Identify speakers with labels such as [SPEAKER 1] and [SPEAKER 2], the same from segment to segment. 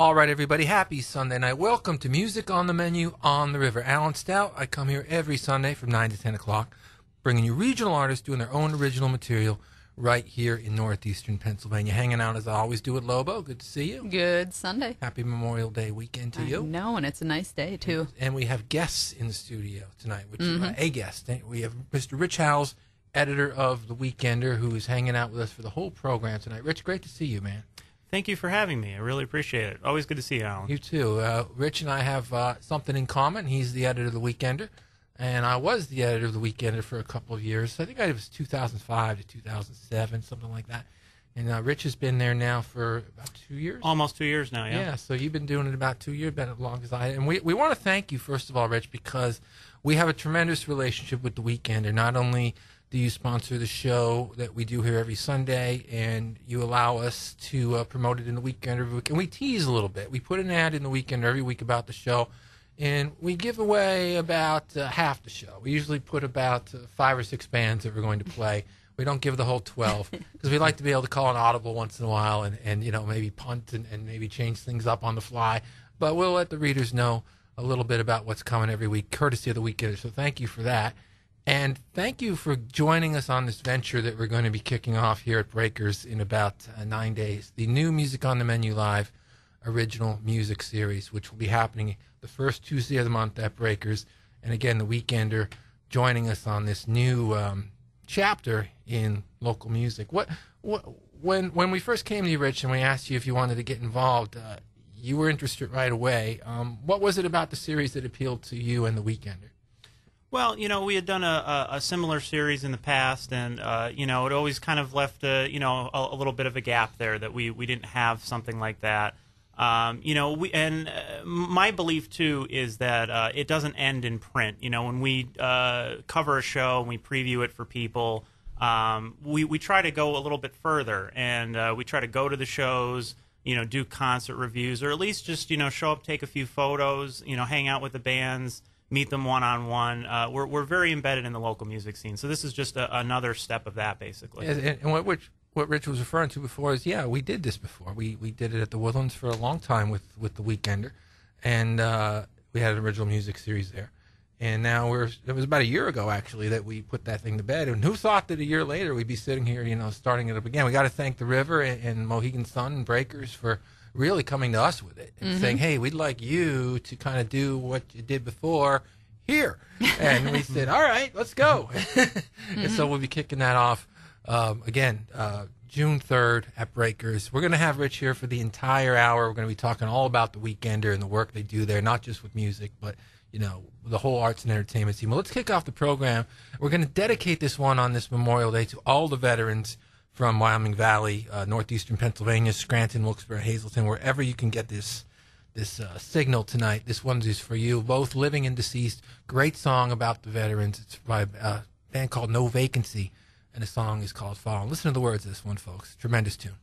[SPEAKER 1] All right, everybody, happy Sunday night. Welcome to Music on the Menu on the River. Alan Stout, I come here every Sunday from 9 to 10 o'clock, bringing you regional artists doing their own original material right here in northeastern Pennsylvania. Hanging out as I always do with Lobo. Good to see you.
[SPEAKER 2] Good Sunday.
[SPEAKER 1] Happy Memorial Day weekend to you.
[SPEAKER 2] No, and it's a nice day, too.
[SPEAKER 1] And we have guests in the studio tonight, which a guest. We have Mr. Rich Howells, editor of The Weekender, who is hanging out with us for the whole program tonight. Rich, great to see you, man.
[SPEAKER 3] Thank you for having me. I really appreciate it. Always good to see you, Alan.
[SPEAKER 1] You too. Rich and I have something in common. He's the editor of The Weekender, and I was the editor of The Weekender for a couple of years. I think it was 2005 to 2007, something like that. And Rich has been there now for about 2 years?
[SPEAKER 3] Almost 2 years now, yeah.
[SPEAKER 1] Yeah, so you've been doing it about 2 years, been as long as I have. And we want to thank you, first of all, Rich, because we have a tremendous relationship with The Weekender. Not only do you sponsor the show that we do here every Sunday, and you allow us to promote it in The Weekender every week. And we tease a little bit. We put an ad in The Weekender every week about the show, and we give away about half the show. We usually put about 5 or 6 bands that we're going to play. We don't give the whole 12 because we like to be able to call an audible once in a while and you know, maybe punt and maybe change things up on the fly. But we'll let the readers know a little bit about what's coming every week, courtesy of The Weekender. So thank you for that. And thank you for joining us on this venture that we're going to be kicking off here at Breakers in about 9 days. The new Music on the Menu Live original music series, which will be happening the first Tuesday of the month at Breakers. And again, The Weekender joining us on this new chapter in local music. When we first came to you, Rich, and we asked you if you wanted to get involved, you were interested right away. What was it about the series that appealed to you and The Weekender?
[SPEAKER 3] Well, you know, we had done a similar series in the past, and, you know, it always kind of left, you know, a little bit of a gap there that we didn't have something like that. You know, my belief, too, is that it doesn't end in print. You know, when we cover a show and we preview it for people, we try to go a little bit further, and we try to go to the shows, you know, do concert reviews, or at least just, you know, show up, take a few photos, you know, hang out with the bands, meet them one-on-one. We're very embedded in the local music scene, so this is just another step of that, basically.
[SPEAKER 1] And what Rich was referring to before is, yeah, we did this before. We did it at the Woodlands for a long time with The Weekender, and we had an original music series there. And now it was about a year ago, actually, that we put that thing to bed. And who thought that a year later we'd be sitting here, you know, starting it up again? We got to thank the River and Mohegan Sun and Breakers for really coming to us with it and saying, hey, we'd like you to kind of do what you did before here. And we said, all right, let's go. And so we'll be kicking that off again, June 3rd at Breakers. We're going to have Rich here for the entire hour. We're going to be talking all about The Weekender and the work they do there, not just with music, but, you know, the whole arts and entertainment team. Well, let's kick off the program. We're going to dedicate this one on this Memorial Day to all the veterans from Wyoming Valley, northeastern Pennsylvania, Scranton, Wilkes-Barre, Hazleton, wherever you can get this signal tonight. This one is for you, both living and deceased. Great song about the veterans. It's by a band called No Vacancy, and the song is called Fallen. Listen to the words of this one, folks. Tremendous tune.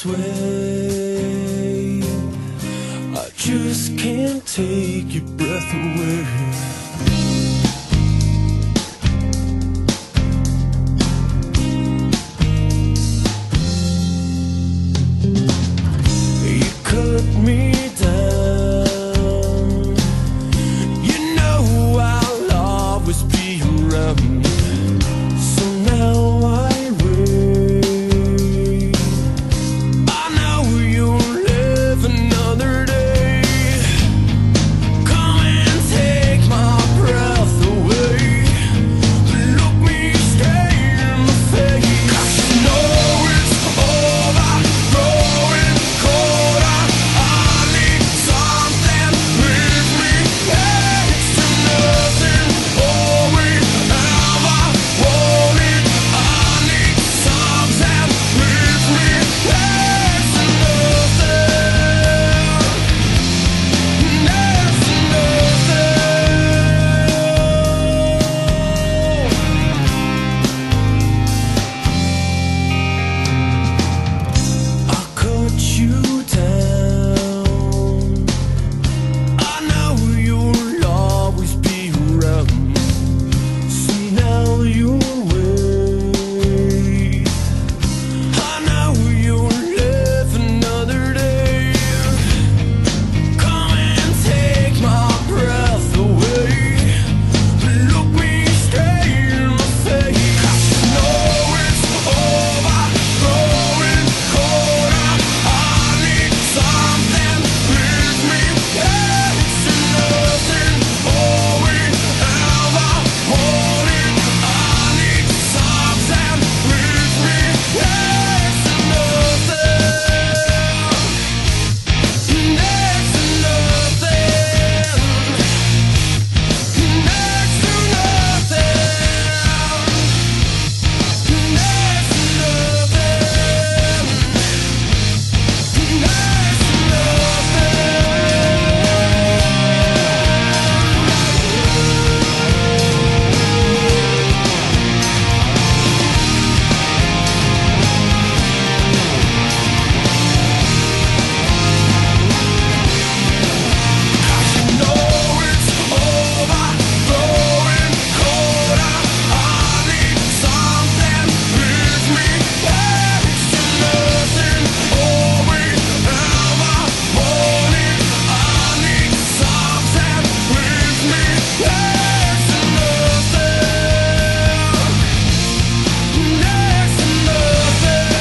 [SPEAKER 4] sway. I just can't take your breath away. You cut me down. You know I'll always be around. So now I wait. I know you'll live another day. Come and take my breath away. Look me straight in the face. I know it's over, growing colder. I need something with me next to nothing. All we ever wanted. I need something with me next to nothing. Next to nothing. I cut you down. I know you'll always be around. So now you'll wait. I know you'll live another day. Come and take my breath away. Look me straight in the face. I know it's over, growing colder. I need something with me next to nothing. All we ever wanted. I need something with me next to nothing. Next to nothing. Next to nothing. Next to nothing. Next to know it's over, growing colder. I need something with me next to nothing. All we ever wanted. I need something with me next to nothing. Next to nothing.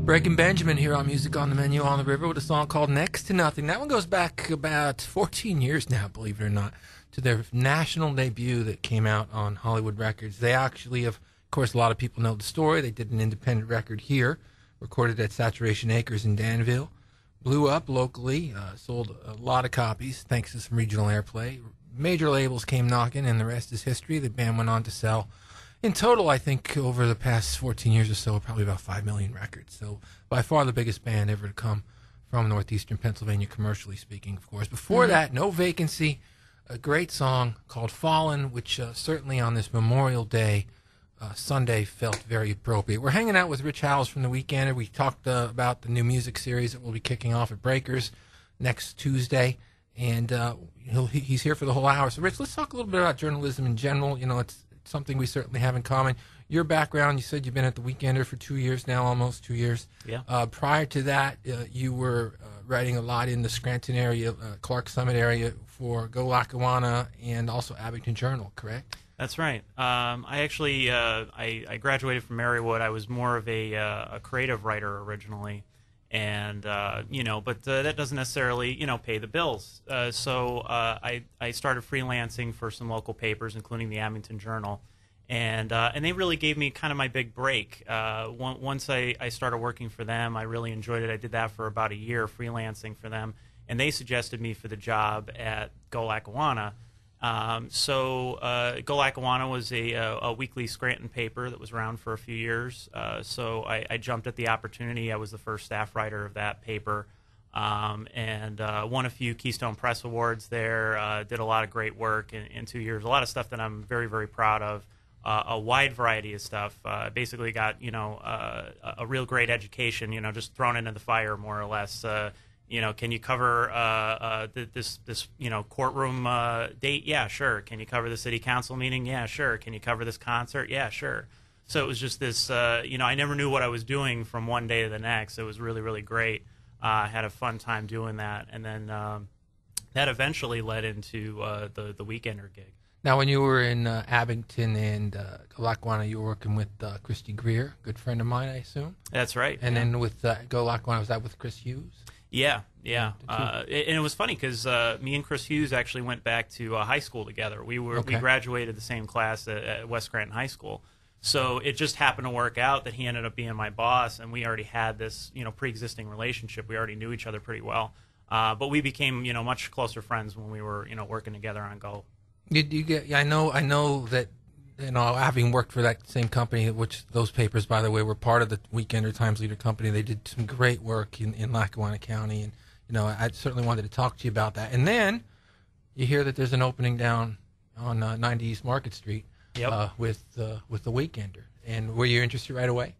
[SPEAKER 1] Breaking Benjamin here on Music on the Menu on the River with a song called Next to Nothing. That one goes back about 14 years now, believe it or not, to their national debut that came out on Hollywood Records. They actually have, of course, a lot of people know the story. They did an independent record here, recorded at Saturation Acres in Danville. Blew up locally, sold a lot of copies thanks to some regional airplay. Major labels came knocking, and the rest is history. The band went on to sell, in total, I think, over the past 14 years or so, probably about 5 million records. So by far the biggest band ever to come from northeastern Pennsylvania, commercially speaking, of course. Before that, No Vacancy, a great song called Fallen, which certainly on this Memorial Day, Sunday, felt very appropriate. We're hanging out with Rich Howells from The Weekender. We talked about the new music series that will be kicking off at Breakers next Tuesday, and he's here for the whole hour. So, Rich, let's talk a little bit about journalism in general. You know, it's something we certainly have in common. Your background, you said you've been at The Weekender for 2 years now, almost 2 years.
[SPEAKER 3] Yeah.
[SPEAKER 1] Prior to that, you were writing a lot in the Scranton area, Clark Summit area for Go Lackawanna and also Abington Journal, correct?
[SPEAKER 3] That's right. I actually I graduated from Marywood. I was more of a creative writer originally, and but that doesn't necessarily pay the bills. So I started freelancing for some local papers, including the Abington Journal, And they really gave me kind of my big break. Once I started working for them, I really enjoyed it. I did that for about a year, freelancing for them, and they suggested me for the job at Go Lackawanna. Go Lackawanna was a weekly Scranton paper that was around for a few years. So I jumped at the opportunity. I was the first staff writer of that paper, and won a few Keystone Press Awards there. Did a lot of great work in 2 years. A lot of stuff that I'm very, very proud of. A wide variety of stuff. Basically got, a real great education, just thrown into the fire more or less. Can you cover this courtroom date? Yeah, sure. Can you cover the city council meeting? Yeah, sure. Can you cover this concert? Yeah, sure. So it was just this, I never knew what I was doing from one day to the next. It was really, really great. I had a fun time doing that. And then that eventually led into the Weekender gig.
[SPEAKER 1] Now, when you were in Abington and Lackawanna, you were working with Christy Greer, good friend of mine, I assume.
[SPEAKER 3] That's right.
[SPEAKER 1] And then with Go Lackawanna, was that with Chris Hughes?
[SPEAKER 3] Yeah. And it was funny because me and Chris Hughes actually went back to high school together. We graduated the same class at West Scranton High School. So it just happened to work out that he ended up being my boss, and we already had this pre-existing relationship. We already knew each other pretty well, but we became much closer friends when we were working together on Go.
[SPEAKER 1] Did you get? I know that having worked for that same company, which those papers, by the way, were part of the Weekender Times Leader Company. They did some great work in Lackawanna County, and I certainly wanted to talk to you about that. And then you hear that there's an opening down on 90 East Market Street. Yep. With the Weekender, and were you interested right away?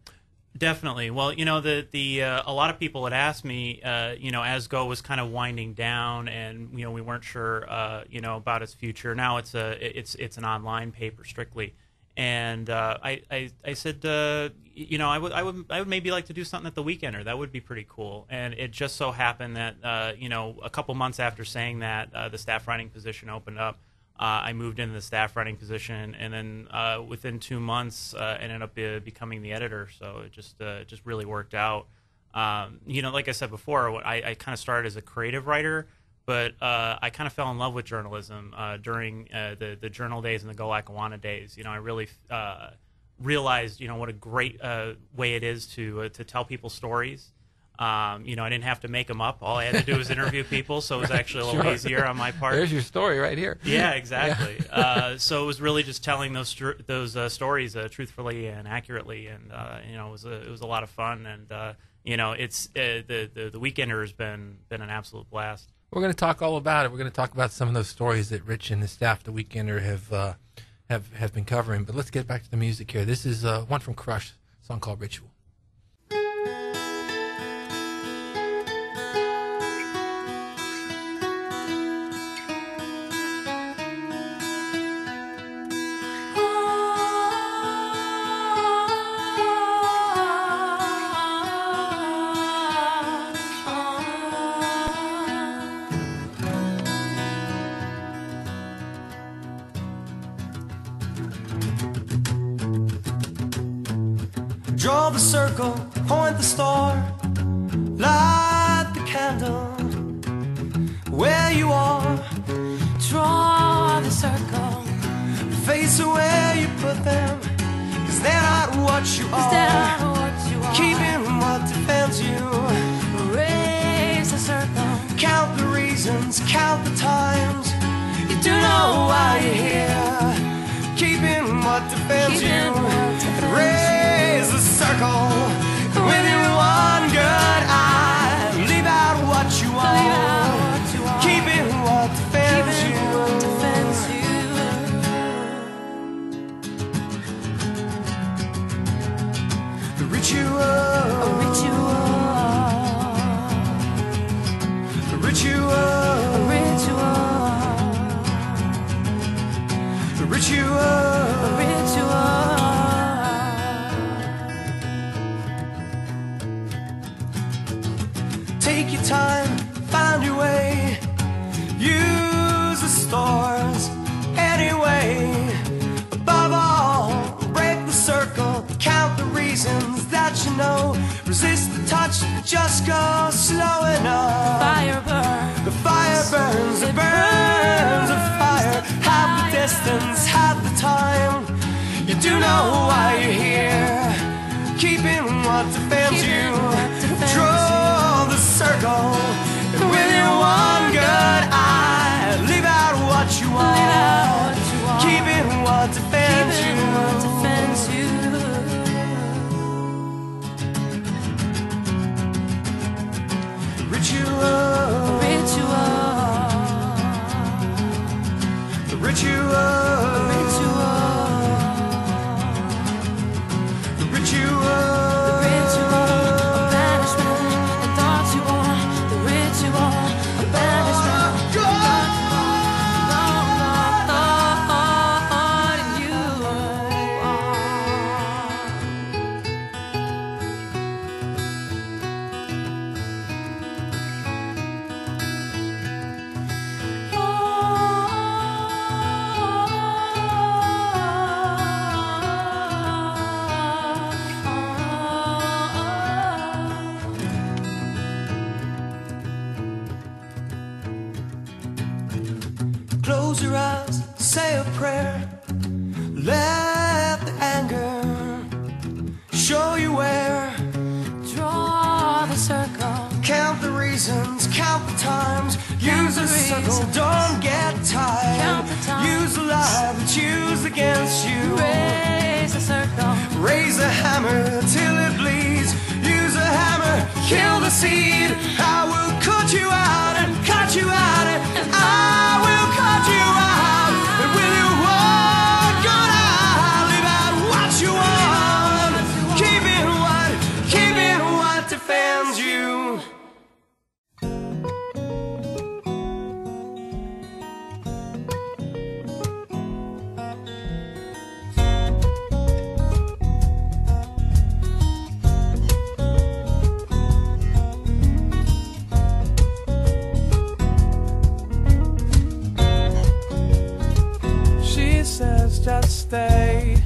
[SPEAKER 3] Definitely. Well, a lot of people had asked me, as Go was kind of winding down, and we weren't sure, about its future. Now it's an online paper strictly, and I said, I would maybe like to do something at the Weekender. That would be pretty cool. And it just so happened that a couple months after saying that, the staff writing position opened up. I moved into the staff writing position, and then within 2 months, ended up becoming the editor. So it just really worked out. Like I said before, I kind of started as a creative writer, but I kind of fell in love with journalism during the journal days and the Go Lackawanna days. I really realized, what a great way it is to tell people stories. I didn't have to make them up. All I had to do was interview people, so it was actually a little easier on my part.
[SPEAKER 1] There's your story right here.
[SPEAKER 3] Yeah, exactly. Yeah. So it was really just telling those stories truthfully and accurately, and it was a lot of fun. And it's the Weekender has been an absolute blast.
[SPEAKER 1] We're going to talk all about it. We're going to talk about some of those stories that Rich and his staff, the Weekender, have been covering. But let's get back to the music here. This is one from Crush, a song called Ritual.
[SPEAKER 4] Draw the circle, point the star, light the candle where you are.
[SPEAKER 5] Draw the circle,
[SPEAKER 4] face where you put them, 'cause they're not what you are. Keeping what defends you.
[SPEAKER 5] Raise the circle,
[SPEAKER 4] Count the reasons, count the times. You do know why you're here. Keeping what defends you. Raise the circle with your one good eye. Leave out what you are. Keeping what defends you. The ritual. The ritual. Take your time, find your way. Use the stores anyway. Above all, break the circle. Count the reasons that you know. Resist the touch, just go slow enough.
[SPEAKER 5] Fire burns.
[SPEAKER 4] The fire burns, it burns a fire. Have the distance, have the time. You do know why you're here, keeping what defends you. Draw the circle, and with your one good eye, leave out what you want, keeping what defends you. Close your eyes, say a prayer, let the anger show you where.
[SPEAKER 5] Draw the circle.
[SPEAKER 4] Count the reasons, count the times. Use the circle, don't get tired.
[SPEAKER 5] Count the times.
[SPEAKER 4] Use the lie that's used against you.
[SPEAKER 5] Raise the circle.
[SPEAKER 4] Raise the hammer till it bleeds. Use a hammer, kill the seed. I will cut you out and cut you out, and I will cut you out. And with your one good eye, leave out what you want, keeping what defends you.
[SPEAKER 6] Just stay.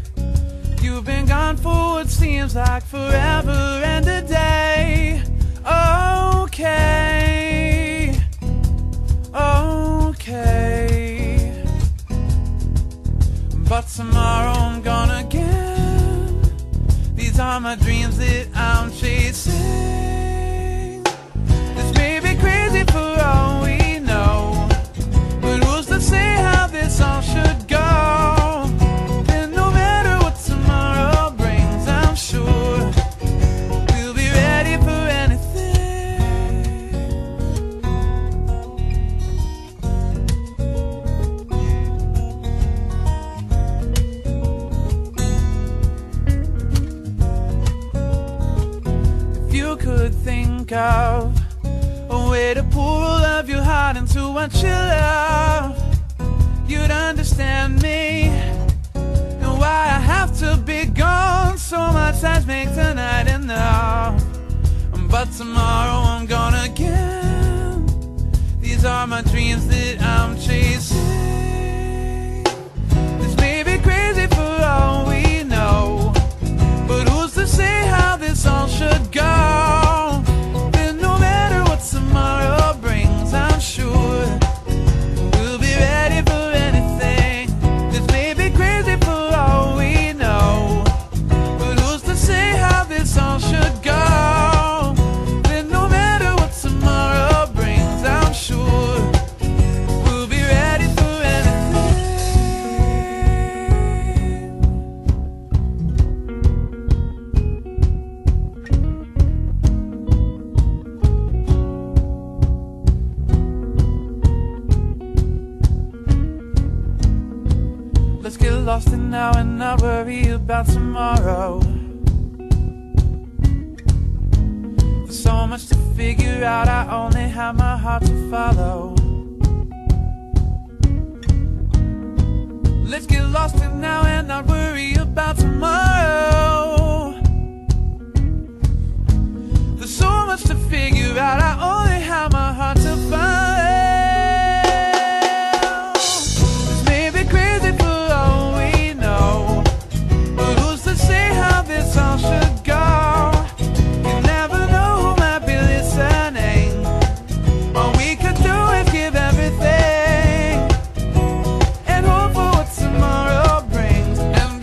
[SPEAKER 6] You've been gone for what seems like forever and a day. Okay, okay. But tomorrow I'm gone again. These are my dreams that I'm chasing. This may be crazy for all we know, but who's to say how this all should go? Of a way to pour all of your heart into what you love, you'd understand me and why I have to be gone. So much has make tonight enough, but tomorrow I'm gone again. These are my dreams that I'm chasing. This may be crazy for all we know, but who's to say how this all should go? Tomorrow brings, I'm sure we'll be ready for anything. This may be crazy for all we know, but who's to say how this all should go? Then no matter what tomorrow brings, I'm sure we'll be ready for anything. Let's get lost in now and not worry about tomorrow. There's so much to figure out, I only have my heart to follow. Let's get lost in now and not worry about tomorrow. There's so much to figure out, I only have my heart to follow. Everything and hope for what tomorrow brings, and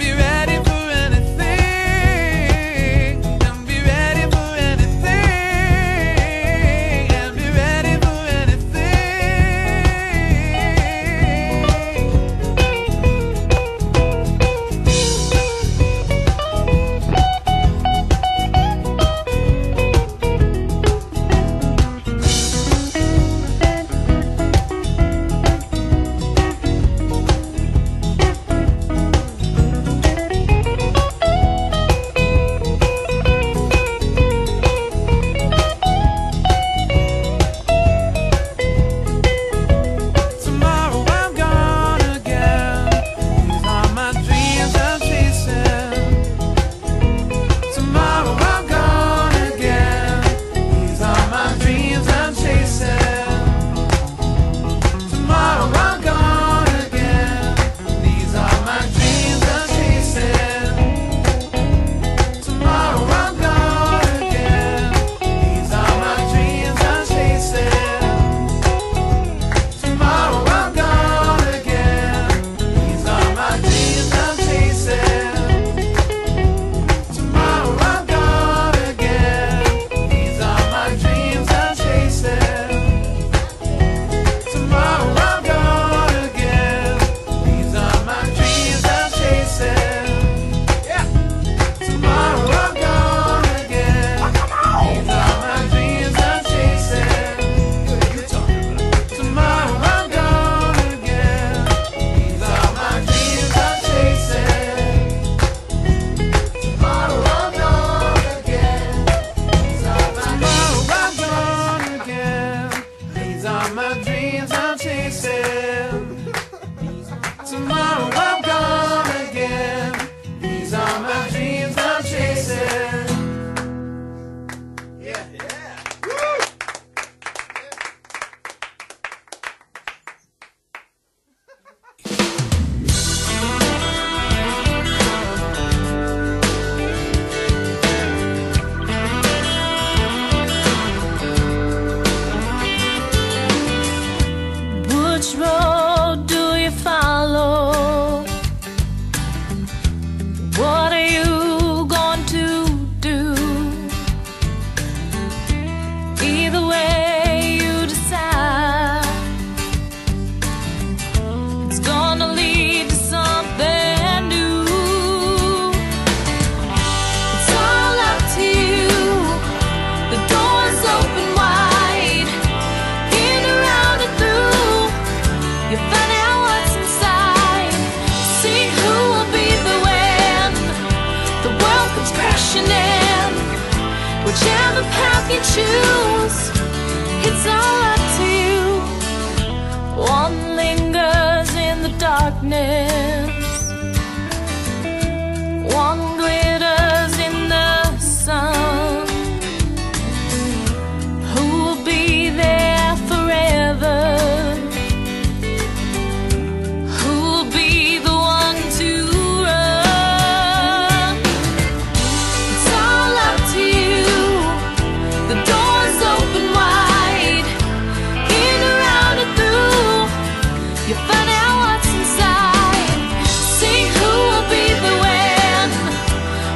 [SPEAKER 5] You find out what's inside. See who will be the when the world comes crashing in. Whichever path you choose, it's all up to you. One lingers in the darkness, one glitters in the sun. Who will be there forever? Who will be the one to run? It's all up to you. The door's open wide. In, around, and through, you find out what's inside. See who will be the when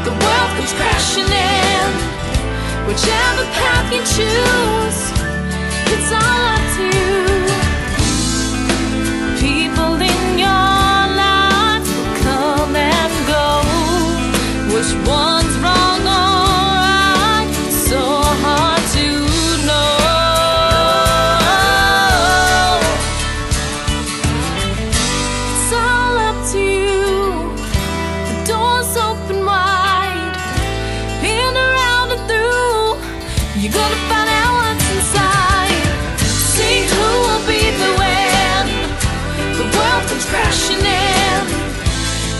[SPEAKER 5] the world comes crashing in. Whichever path you choose, it's all up to you. People in your life will come and go. Which one's wrong or right? It's so hard to know. It's all up to you. The door's open wide. In, around, and through, you're gonna find out what's inside. See who will be the when the world comes crashing in.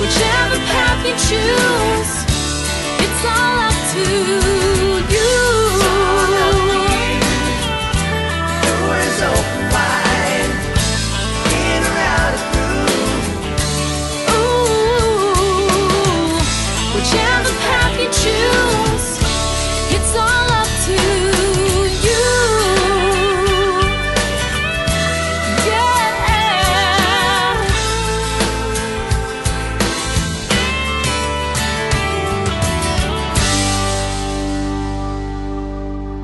[SPEAKER 5] Whichever path you choose, it's all up to you.
[SPEAKER 4] Doors open wide, in, around, and through.
[SPEAKER 5] Ooh, whichever path you choose, it's all up to you. Yeah.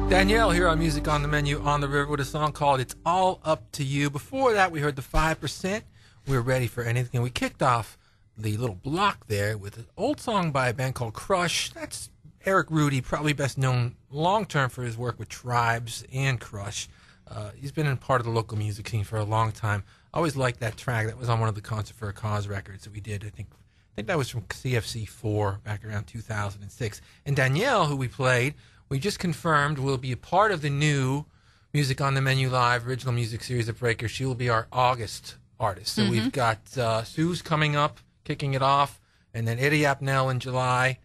[SPEAKER 1] Dani-elle here on Music on the Menu on the River with a song called It's All Up to You. Before that, we heard the 5%. We're ready for anything. We kicked off the little block there with an old song by a band called Crush. That's Eric Rudy, probably best known long-term for his work with Tribes and Crush. He's been in part of the local music scene for a long time. I always liked that track. That was on one of the Concert for a Cause records that we did. I think that was from CFC 4 back around 2006. And Dani-elle, who we played, we just confirmed will be a part of the new Music on the Menu Live original music series at Breaker. She will be our August artist. So we've got SUZE coming up, kicking it off, and then Appnel in July,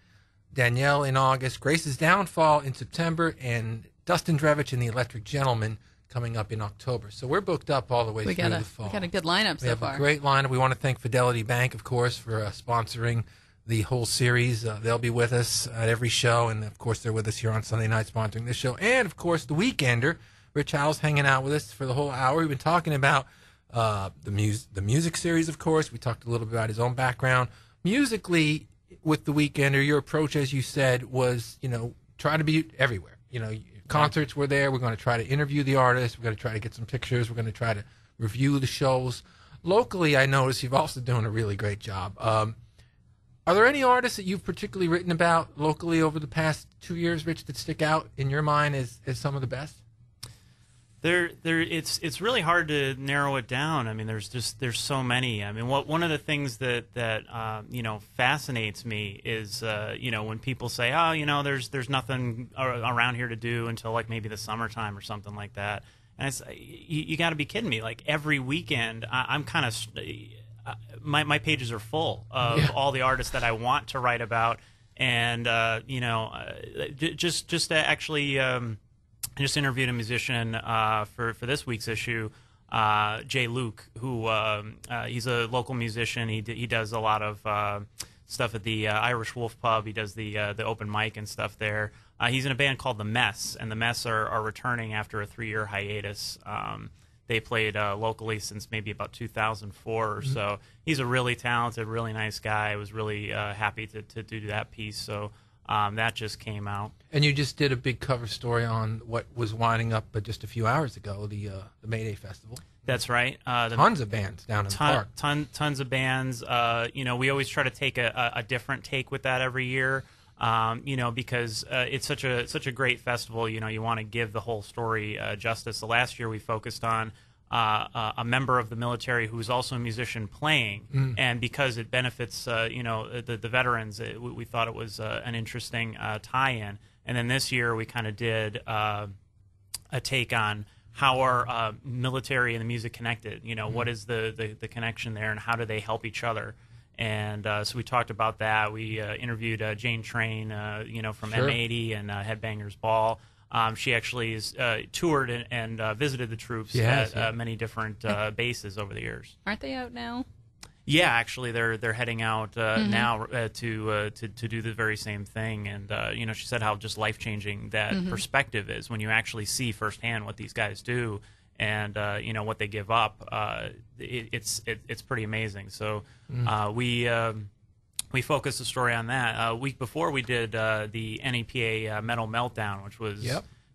[SPEAKER 1] Dani-elle in August, Grace's Downfall in September, and Dustin Drevich and the Electric Gentleman coming up in October. So we're booked up all the way through the fall.
[SPEAKER 2] We got a good lineup
[SPEAKER 1] We
[SPEAKER 2] so
[SPEAKER 1] have
[SPEAKER 2] far.
[SPEAKER 1] a great lineup. We want to thank Fidelity Bank, of course, for sponsoring the whole series. They'll be with us at every show, and of course they're with us here on Sunday night sponsoring this show. And of course the Weekender, Rich Howells, hanging out with us for the whole hour. We've been talking about the music series, of course. We talked a little bit about his own background. Musically, with the Weekender, your approach, as you said, was, try to be everywhere. Concerts were there. We're going to try to interview the artists. We're going to try to get some pictures. We're going to try to review the shows. Locally, I noticed you've also doing a really great job. Are there any artists that you've particularly written about locally over the past 2 years, Rich, that stick out in your mind as some of the best?
[SPEAKER 3] It's really hard to narrow it down. I mean, there's so many. I mean, one of the things that fascinates me is when people say, oh, there's nothing around here to do until like maybe the summertime or something like that. And it's you got to be kidding me. Like every weekend, I'm kind of my pages are full of all the artists that I want to write about, and just to actually. I just interviewed a musician for this week's issue, Jay Luke, who he's a local musician. He does a lot of stuff at the Irish Wolf Pub. He does the open mic and stuff there. He's in a band called The Mess, and The Mess are returning after a 3-year hiatus. They played locally since maybe about 2004 or so. He's a really talented, really nice guy. I was really happy to do that piece. So that just came out.
[SPEAKER 1] And you just did a big cover story on what was winding up just a few hours ago, the May Day Festival.
[SPEAKER 3] That's right.
[SPEAKER 1] Tons of bands down in the park.
[SPEAKER 3] Tons of bands. We always try to take a different take with that every year. Because it's such a great festival. You want to give the whole story justice. So last year we focused on a member of the military who is also a musician playing, and because it benefits the veterans, we thought it was an interesting tie-in. And then this year we kind of did a take on how are military and the music connected. What is the connection there, and how do they help each other? And so we talked about that. We interviewed Jane Train, from
[SPEAKER 1] Sure.
[SPEAKER 3] M80 and Headbangers Ball. She actually is toured and visited the troops at many different bases over the years.
[SPEAKER 2] Aren't they out now?
[SPEAKER 3] Yeah, actually, they're heading out now to do the very same thing. And she said how just life-changing that perspective is when you actually see firsthand what these guys do and what they give up. It's pretty amazing. So we focused the story on that. A week before, we did the NEPA Metal Meltdown, which was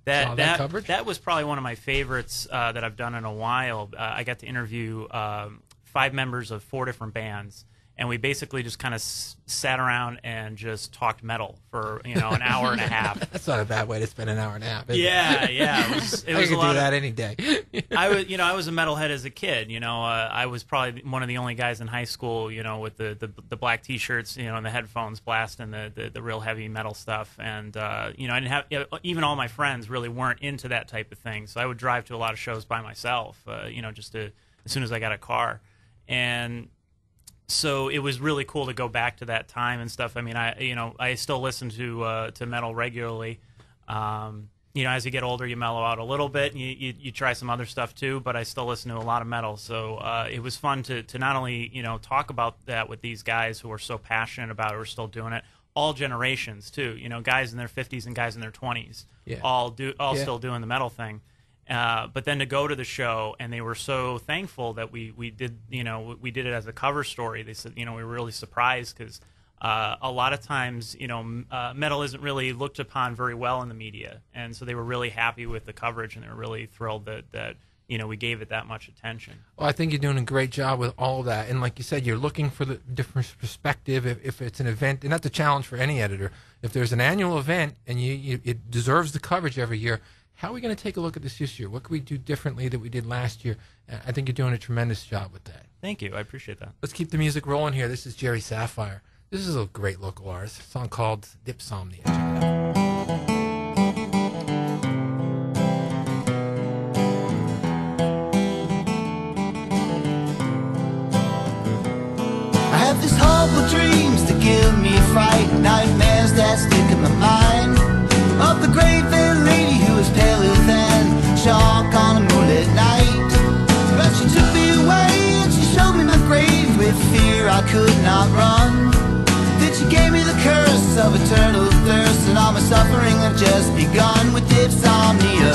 [SPEAKER 3] that
[SPEAKER 1] coverage.
[SPEAKER 3] That was probably one of my favorites that I've done in a while. I got to interview 5 members of 4 different bands, and we basically just kind of sat around and just talked metal for an hour and a half.
[SPEAKER 1] That's not a bad way to spend an hour and a half. Is it?
[SPEAKER 3] Yeah. It was
[SPEAKER 1] I could
[SPEAKER 3] a lot
[SPEAKER 1] do that any day.
[SPEAKER 3] I was a metalhead as a kid. I was probably one of the only guys in high school, with the black T-shirts, and the headphones blasting the real heavy metal stuff. And I didn't have even all my friends really weren't into that type of thing. So I would drive to a lot of shows by myself, just as soon as I got a car. And so it was really cool to go back to that time and stuff. I mean, I still listen to metal regularly. As you get older, you mellow out a little bit, and you try some other stuff too. But I still listen to a lot of metal. So it was fun to not only talk about that with these guys who are so passionate about it, who are still doing it, all generations too. Guys in their 50s and guys in their 20s, all still doing the metal thing. But then to go to the show, and they were so thankful that we did it as a cover story. They said we were really surprised because a lot of times metal isn't really looked upon very well in the media, and so they were really happy with the coverage, and they were really thrilled that we gave it that much attention.
[SPEAKER 1] Well, I think you're doing a great job with all of that, and like you said, you're looking for the different perspective. If it's an event, and that's a challenge for any editor. If there's an annual event and it deserves the coverage every year, how are we going to take a look at this year? What can we do differently that we did last year? I think you're doing a tremendous job with that.
[SPEAKER 3] Thank you. I appreciate that.
[SPEAKER 1] Let's keep the music rolling here. This is Jerry Saphire. This is a great local artist. A song called Dipsomnia. Check it out.
[SPEAKER 7] I have these horrible dreams that give me a fright, nightmares that stick in my mind, of the great fair lady who was paler than chalk on a moonlit night. But she took me away and she showed me my grave with fear I could not run. Then she gave me the curse of eternal thirst, and all my suffering have just begun with dipsomnia.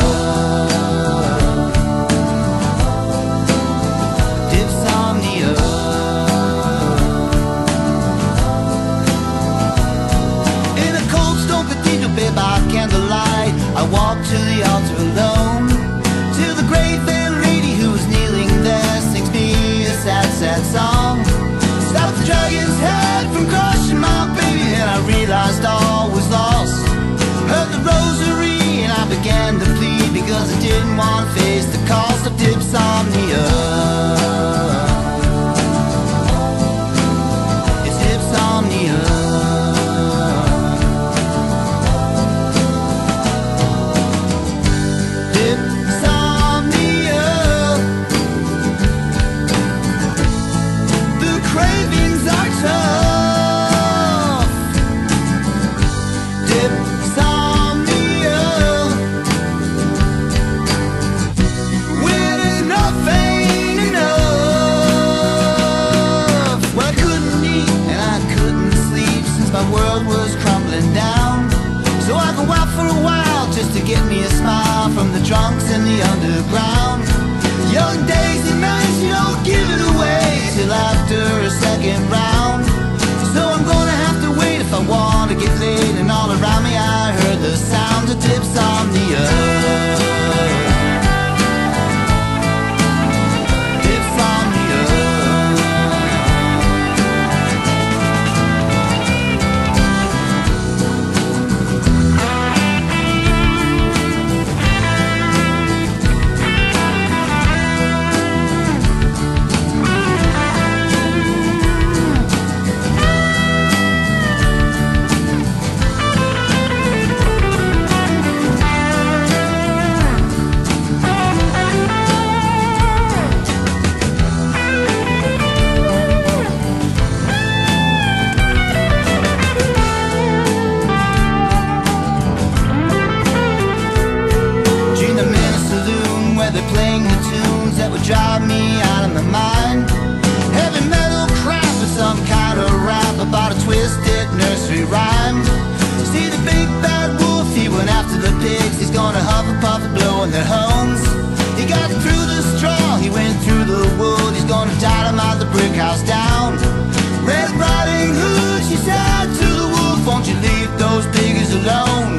[SPEAKER 7] Dipsomnia. In a cold stone cathedral bed by candlelight, I walked to the altar alone, till the great fair lady who was kneeling there sings me a sad, sad song. Stopped the dragon's head from crushing my baby, and I realized all was lost. Heard the rosary and I began to plead, because I didn't want to face the cost of dipsomnia. It's dipsomnia. To get me a smile from the drunks in the underground. Young days and nights, you don't give it away till after a second round. So I'm gonna have to wait if I want to get laid, and all around me I heard the sound of dipsomnia. brick house down. Red Riding Hood, she said to the wolf, won't you leave those pigs alone?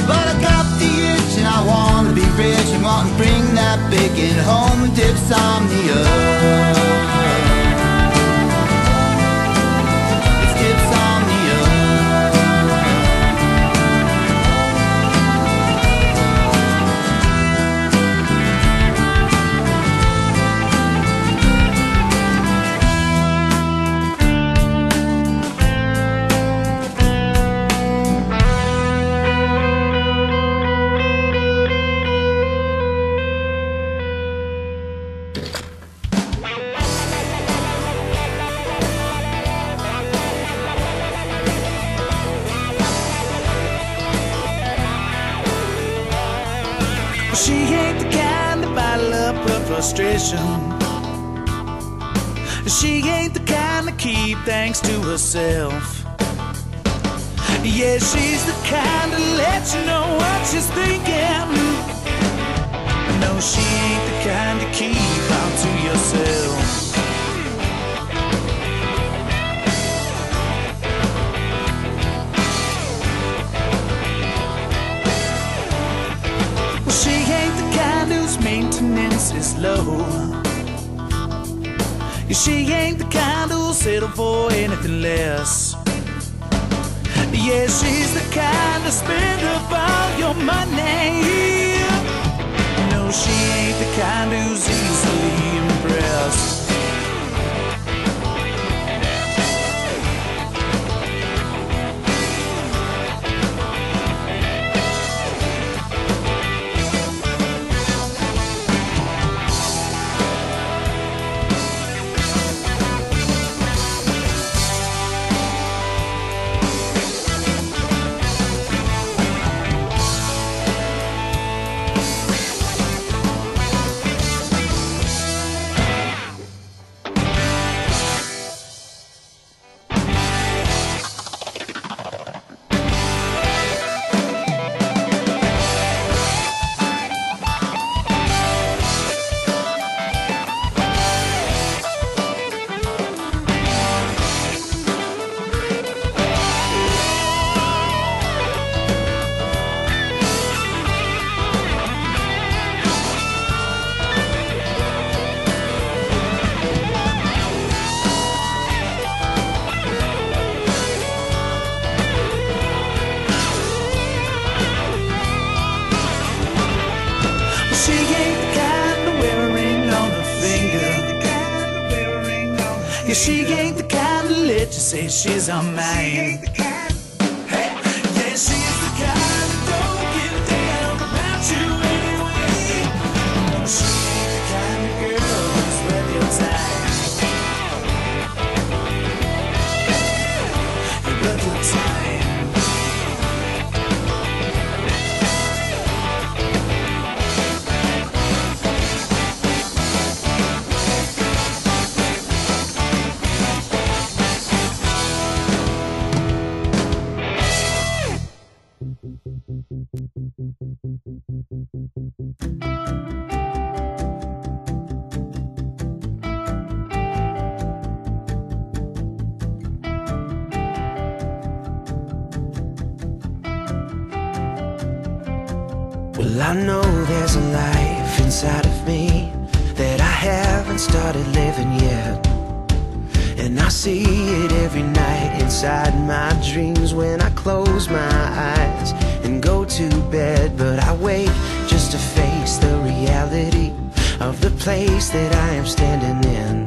[SPEAKER 7] But I got the itch and I wanna be rich and want to bring that bacon home and dipsomnia. It's dipsomnia.
[SPEAKER 6] She ain't the kind to bottle up her frustration. She ain't the kind to keep things to herself. Yeah, she's the kind to let you know what she's thinking. No, she ain't the kind to keep out to yourself. She ain't the kind whose maintenance is low. She ain't the kind who'll settle for anything less. Yeah, she's the kind to spend up all your money. No, she ain't the kind who's easily impressed. Yeah, she ain't the kind to let you say she's a man. Hey, yeah, she's the kind that don't give a damn about you anyway. No, she ain't the kind of girl who's worth your time. You're worth your time.
[SPEAKER 4] Well, I know there's a life inside of me that I haven't started living yet. And I see it every night inside my dreams when I close my eyes and go to bed. But I wake just to face the reality of the place that I am standing in.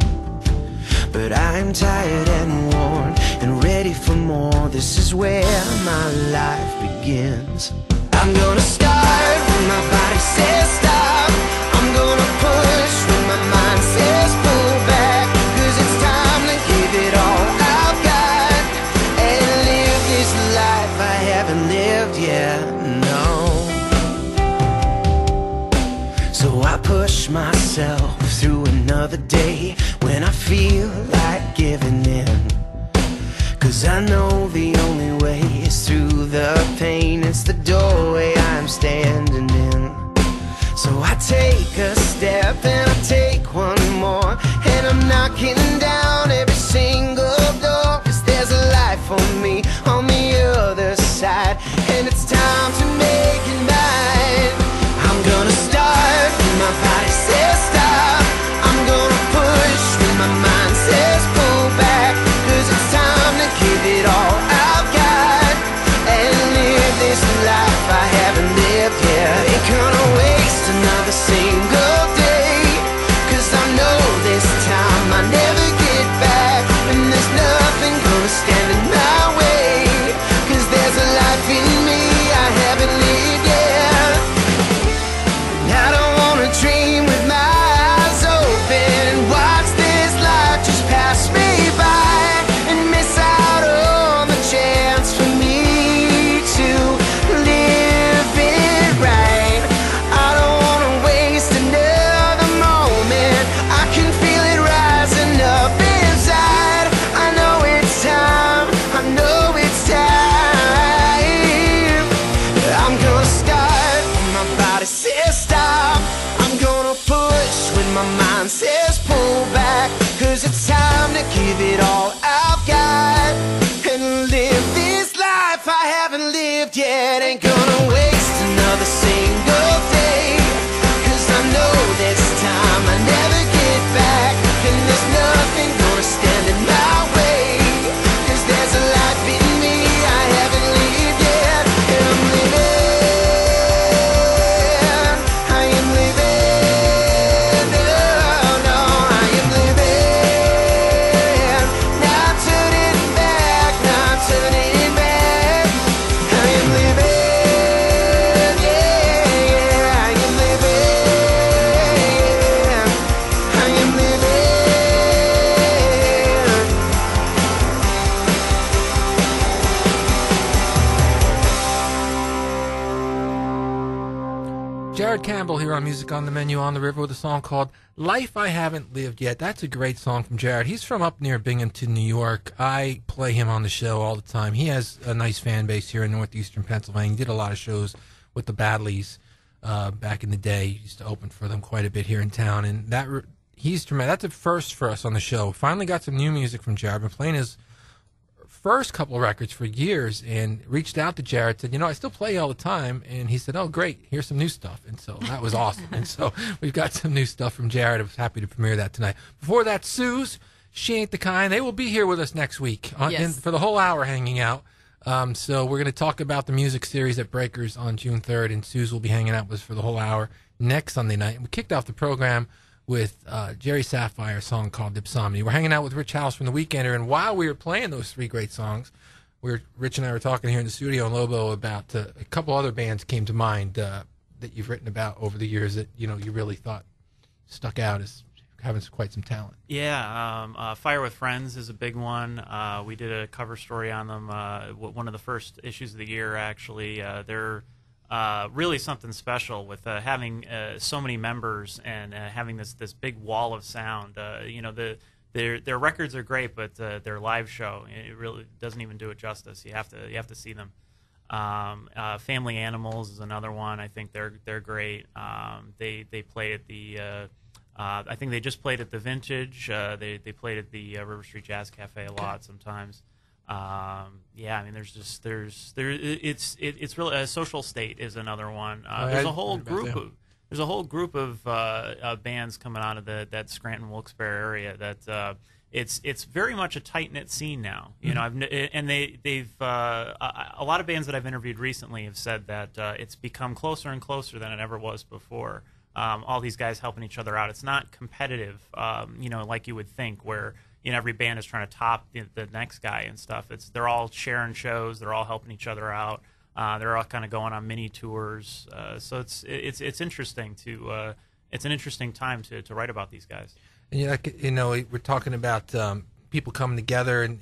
[SPEAKER 4] But I'm tired and worn and ready for more. This is where my life begins. I'm gonna start when my body says stop. I'm gonna push when my mind says pull back. 'Cause it's time to give it all I've got and live this life I haven't lived yet, no. So I push myself through another day when I feel like giving in. 'Cause I know the only way is through the pain. It's the doorway I'm standing in. So I take a step and I take one more, and I'm knocking down every single door, 'cause there's a life for me on the other side, and it's time to make it mine. I'm gonna start when my body says stop. I'm gonna push when my mind says pull back, 'cause it's time to give it all I've got and live this life I haven't lived yet. Ain't gonna waste another single day, 'cause I know this time I never get back, and there's nothing gonna stand in my way, 'cause there's a life in me I haven't lived yet. I don't wanna dream with my eyes open and watch this life just pass me by and miss out on the chance for me to live it right. I don't wanna waste another moment. I can feel it rising up inside. I know it's time, I know it's time. I'm gonna start when my body says stop. I'm gonna push when my mind says pull back, 'cause it's time to give it all I've got and live this life I haven't lived yet. Ain't gonna waste another single day, 'cause I know this time I never get back, and there's nothing gonna stand in my way, 'cause there's a life in me I haven't lived yet, and I'm living, I am living, no, I am living, not turning back, not turning back. I am living, yeah, I am living, I am living.
[SPEAKER 1] Jared Campbell here on Music on the Menu on the River with a song called Life I Haven't Lived Yet. That's a great song from Jared. He's from up near Binghamton, New York. I play him on the show all the time. He has a nice fan base here in northeastern Pennsylvania. He did a lot of shows with the Badlees back in the day. He used to open for them quite a bit here in town. And he's tremendous. That's a first for us on the show. Finally got some new music from Jared. Been playing his first couple of records for years, and reached out to Jared, said, I still play all the time, and he said, oh great, here's some new stuff. And so that was awesome. And so we've got some new stuff from Jared. I was happy to premiere that tonight. Before that, SUZE, She Ain't the Kind. They will be here with us next week for the whole hour hanging out. So we're going to talk about the music series at Breakers on June 3rd, and SUZE will be hanging out with us for the whole hour next Sunday night. And we kicked off the program with Jerry Saphire, a song called Dipsomnia. We're hanging out with Rich Howells from The Weekender, and while we were playing those three great songs, Rich and I were talking here in the studio in Lobo about a couple other bands came to mind that you've written about over the years that you really thought stuck out as having quite some talent.
[SPEAKER 3] Yeah, Fire with Friends is a big one. We did a cover story on them, one of the first issues of the year, actually. They're really something special with having so many members and having this big wall of sound. Their records are great, but their live show, it really doesn't even do it justice. You have to see them. Family Animals is another one. I think they're great. They play at the I think they just played at the Vintage. They played at the River Street Jazz Cafe a lot sometimes. Yeah, I mean, it's really Social State is another one. There's a whole group of bands coming out of that Scranton Wilkes-Barre area that it's very much a tight knit scene now. And they've a lot of bands that I've interviewed recently have said that it's become closer and closer than it ever was before. All these guys helping each other out. It's not competitive, like you would think, where every band is trying to top the next guy and stuff. They're all sharing shows. They're all helping each other out. They're all kind of going on mini tours. So it's interesting it's an interesting time to write about these guys.
[SPEAKER 1] And we're talking about people coming together, and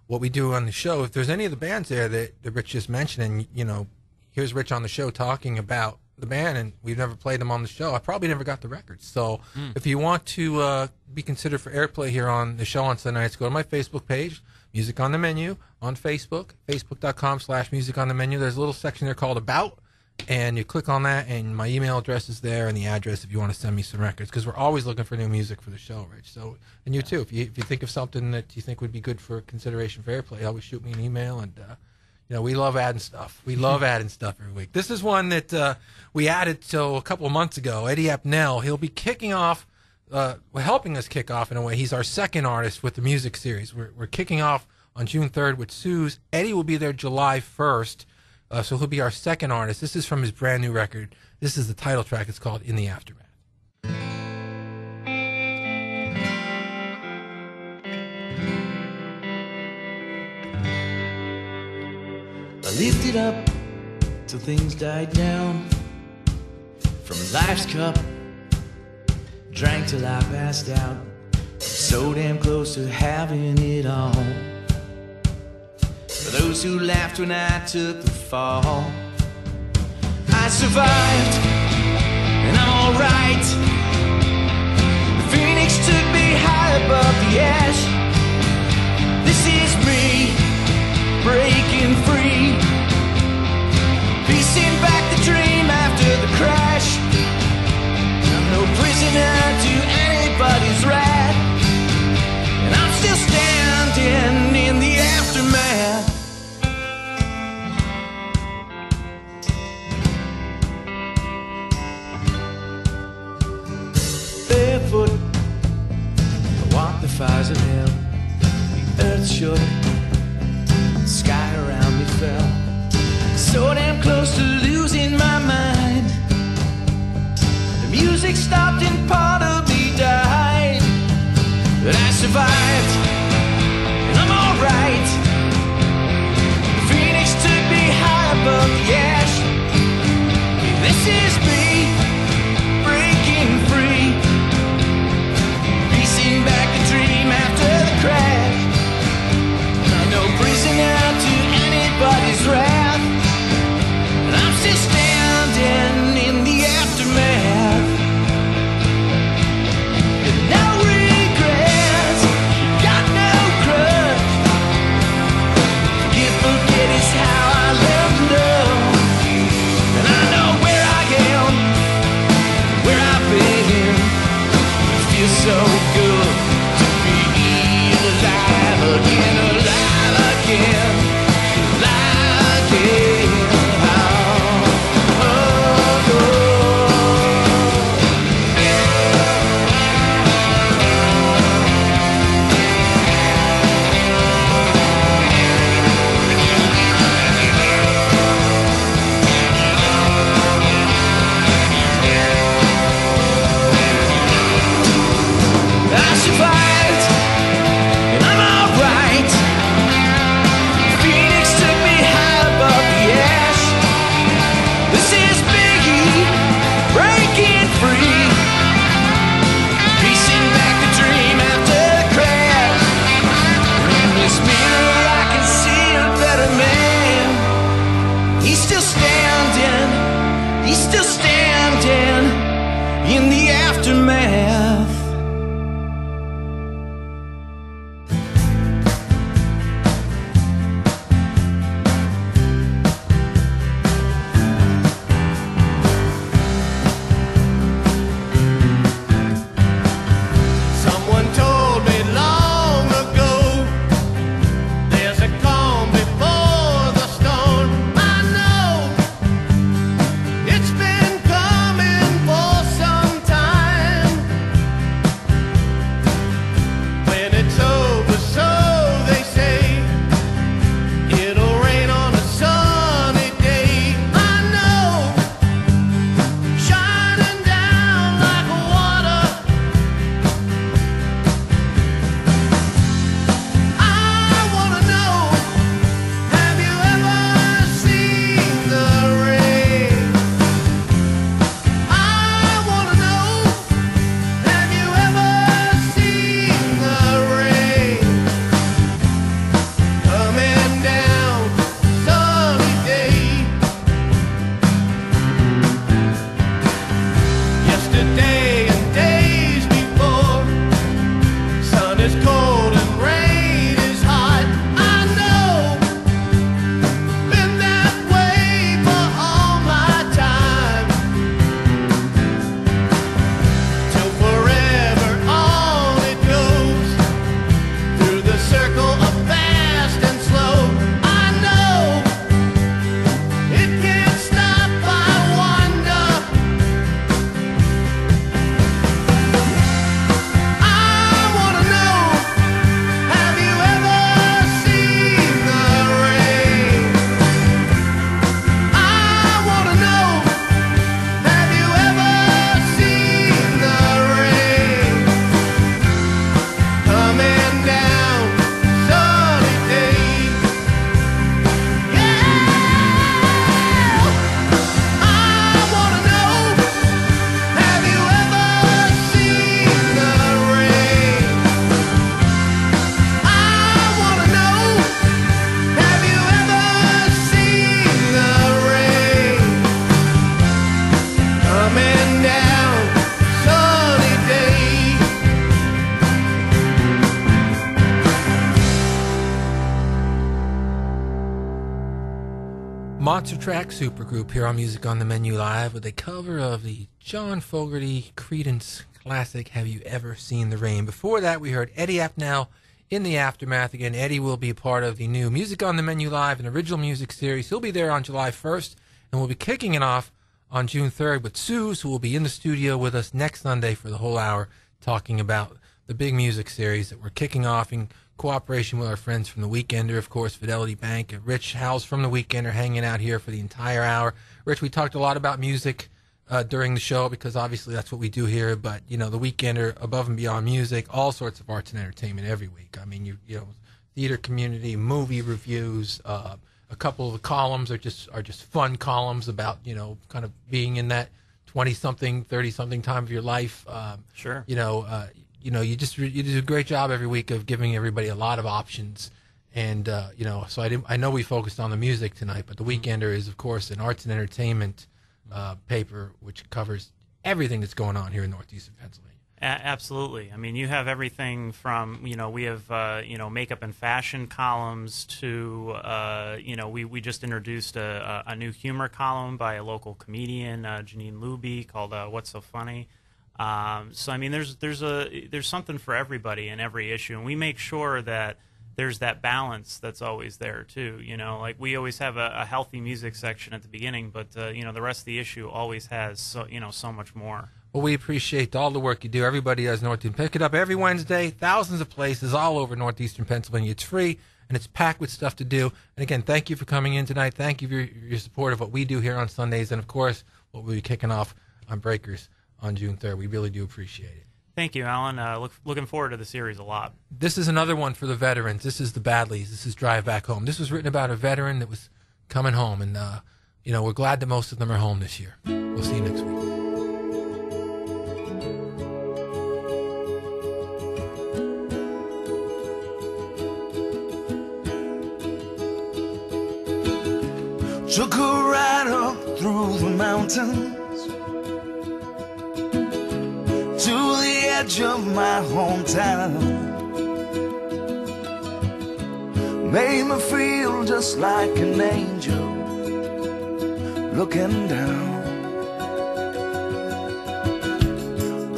[SPEAKER 1] what we do on the show. If there's any of the bands there that Rich just mentioned, and here's Rich on the show talking about the band, and we've never played them on the show. I probably never got the records. So if you want to be considered for airplay here on the show on Sunday nights, go to my Facebook page, Music on the Menu, on Facebook, facebook.com/Music on the Menu. There's a little section there called About, and you click on that, and my email address is there, and the address if you want to send me some records, because we're always looking for new music for the show, Rich. So, and you too, if you think of something that you think would be good for consideration for airplay, always shoot me an email, and we love adding stuff. We love adding stuff every week. This is one that we added a couple of months ago. Eddie Appnel, he'll be kicking off, helping us kick off in a way. He's our second artist with the music series. We're kicking off on June 3rd with SUZE. Eddie will be there July 1st. So he'll be our second artist. This is from his brand new record. This is the title track. It's called In the Aftermath.
[SPEAKER 6] I lived it up till things died down. From life's cup, drank till I passed out. So damn close to having it all. For those who laughed when I took the fall, I survived, and I'm alright. The phoenix took me high above the ash. This is me, breaking free, piecing back the dream after the crash. I'm no prisoner to anybody's wrath, and I'm still standing in the aftermath. Barefoot, I walked the fires of hell. The earth shook, the sky around me fell. So damn close to losing my mind. The music stopped and part of me died. But I survived, and I'm alright. The phoenix took me high above the ash. This is me, breaking free, piecing back the dream after the crash. I'm no prisoner to anybody's wrath, and I'm still standing in the aftermath. No regrets, got no grudge.
[SPEAKER 1] Monster Track Supergroup here on Music on the Menu Live with a cover of the John Fogerty Creedence classic, Have You Ever Seen the Rain? Before that, we heard Eddie Appnel in the Aftermath. Again, Eddie will be a part of the new Music on the Menu Live, an original music series. He'll be there on July 1st, and we'll be kicking it off on June 3rd with SUZE, who will be in the studio with us next Sunday for the whole hour, talking about the big music series that we're kicking off in cooperation with our friends from The Weekender, of course, Fidelity Bank, and Rich Howells from The Weekender hanging out here for the entire hour. Rich, we talked a lot about music during the show because obviously that's what we do here, but, you know, The Weekender, above and beyond music, all sorts of arts and entertainment every week. I mean, you know, theater community, movie reviews, a couple of the columns are just fun columns about, you know, kind of being in that 20-something, 30-something time of your life.
[SPEAKER 3] Sure.
[SPEAKER 1] You know, you do a great job every week of giving everybody a lot of options, and you know, so I know we focused on the music tonight, but The Weekender is, of course, an arts and entertainment paper which covers everything that's going on here in northeastern Pennsylvania.
[SPEAKER 3] Absolutely. I mean, you have everything from, you know, we have, you know, makeup and fashion columns to, you know, we just introduced a new humor column by a local comedian, Janine Luby, called What's So Funny? So I mean, there's something for everybody in every issue, and we make sure that there's that balance that's always there too. You know, like we always have a healthy music section at the beginning, but you know, the rest of the issue always has so much more.
[SPEAKER 1] Well, we appreciate all the work you do. Everybody does Northeastern. Pick it up every Wednesday, thousands of places all over northeastern Pennsylvania. It's free, and it's packed with stuff to do. And again, thank you for coming in tonight. Thank you for your support of what we do here on Sundays, and of course, what we'll be kicking off on Breakers on June 3rd. We really do appreciate it.
[SPEAKER 3] Thank you, Alan. Looking forward to the series a lot.
[SPEAKER 1] This is another one for the veterans. This is the Badlees. This is Drive Back Home. This was written about a veteran that was coming home, and you know, we're glad that most of them are home this year. We'll see you next week.
[SPEAKER 4] Took a ride up through the mountains to the edge of my hometown. Made me feel just like an angel looking down.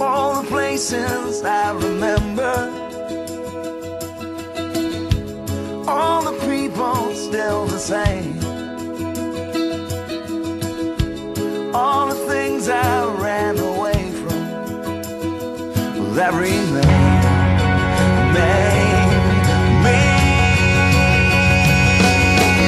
[SPEAKER 4] All the places I remember, all the people still the same. All the things I ran away from that remain, me.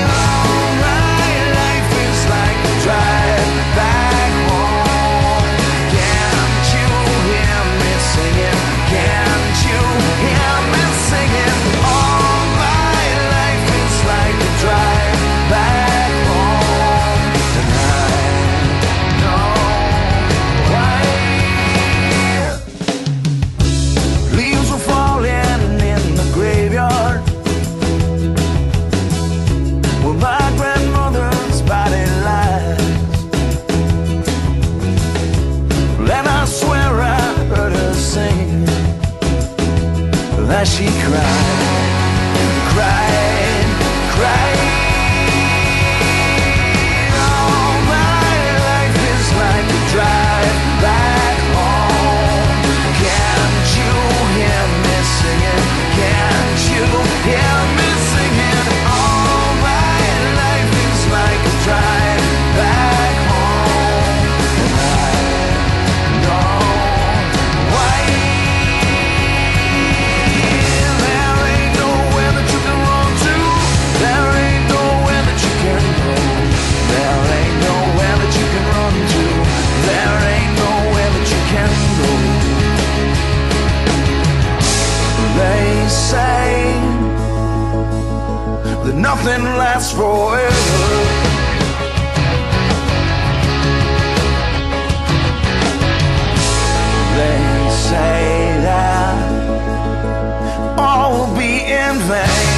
[SPEAKER 4] All my life is like a drive back home. Can't you hear me singing? Can't you hear me singing? All my life is like a drive back home. And I know why. Leaves were falling in the graveyard where my grandmother's body lies. And I swear I heard her sing as she cried, cried, cried. All my life is like a drive back home. Can't you hear me singing? Can't you hear me singing? All my life is like a drive back home. And I know why. There ain't nowhere that you can run to. There ain't nowhere that you can go. There ain't nowhere that you can run to. There ain't nowhere that you can go. They say that nothing lasts forever. They say that all will be in vain.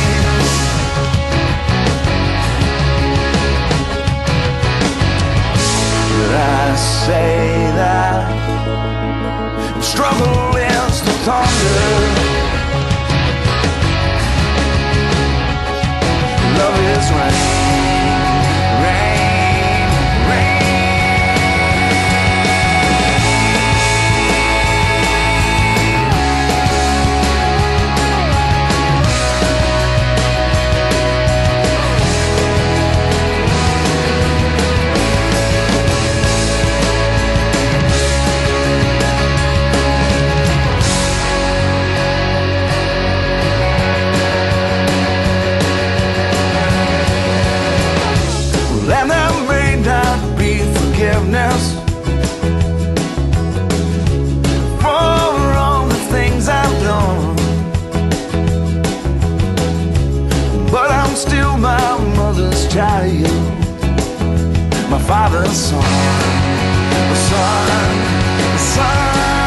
[SPEAKER 4] But I say that struggle is the thunder. Love is rain, rain. still my mother's child, my father's son, the son, the son.